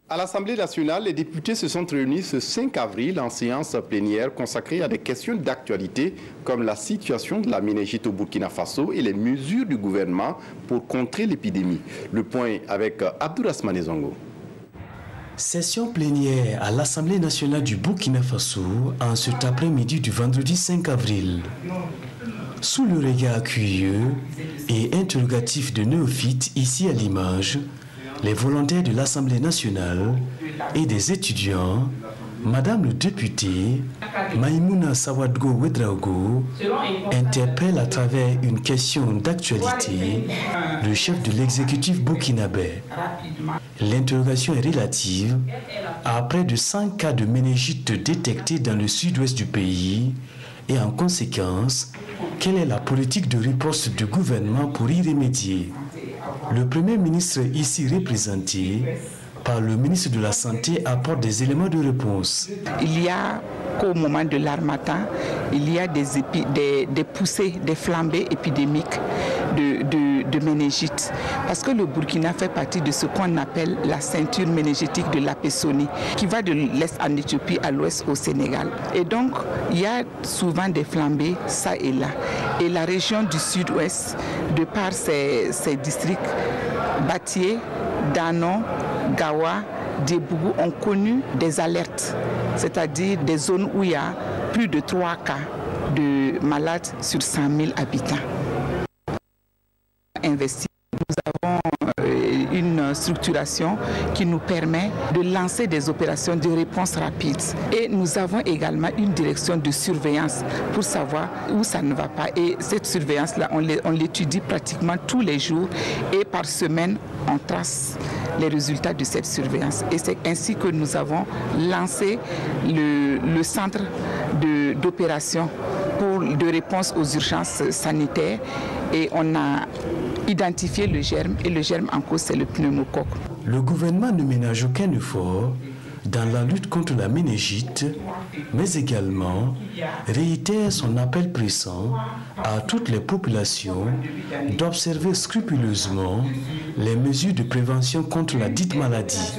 À l'Assemblée nationale, les députés se sont réunis ce 5 avril en séance plénière consacrée à des questions d'actualité comme la situation de la méningite au Burkina Faso et les mesures du gouvernement pour contrer l'épidémie. Le point avec Abdourahmane Zongo. Session plénière à l'Assemblée nationale du Burkina Faso en cet après-midi du vendredi 5 avril. Sous le regard curieux et interrogatif de néophytes ici à l'image, les volontaires de l'Assemblée nationale et des étudiants, Madame le député Maïmouna Sawadgo Ouedraogo interpelle à travers une question d'actualité le chef de l'exécutif burkinabé. L'interrogation est relative à près de 100 cas de méningite détectés dans le sud-ouest du pays et en conséquence, quelle est la politique de riposte du gouvernement pour y remédier? Le Premier ministre ici représenté par le ministre de la Santé apporte des éléments de réponse. Il y a qu'au moment de l'harmattan, il y a des poussées, des flambées épidémiques de méningite. Parce que le Burkina fait partie de ce qu'on appelle la ceinture méningétique de l'Apessonie, qui va de l'est en Éthiopie à l'ouest au Sénégal. Et donc, il y a souvent des flambées, ça et là. Et la région du sud-ouest, de par ses districts, Batié, Danon, Gawa, Debougou ont connu des alertes, c'est-à-dire des zones où il y a plus de 3 cas de malades sur 100 000 habitants. Investi. Nous avons une structuration qui nous permet de lancer des opérations de réponse rapide. Et nous avons également une direction de surveillance pour savoir où ça ne va pas. Et cette surveillance-là, on l'étudie pratiquement tous les jours et par semaine, on trace les résultats de cette surveillance. Et c'est ainsi que nous avons lancé le centre d'opération de réponse aux urgences sanitaires et on a identifié le germe et le germe en cause c'est le pneumocoque. Le gouvernement ne ménage aucun effort dans la lutte contre la méningite, mais également réitère son appel pressant à toutes les populations d'observer scrupuleusement les mesures de prévention contre la dite maladie.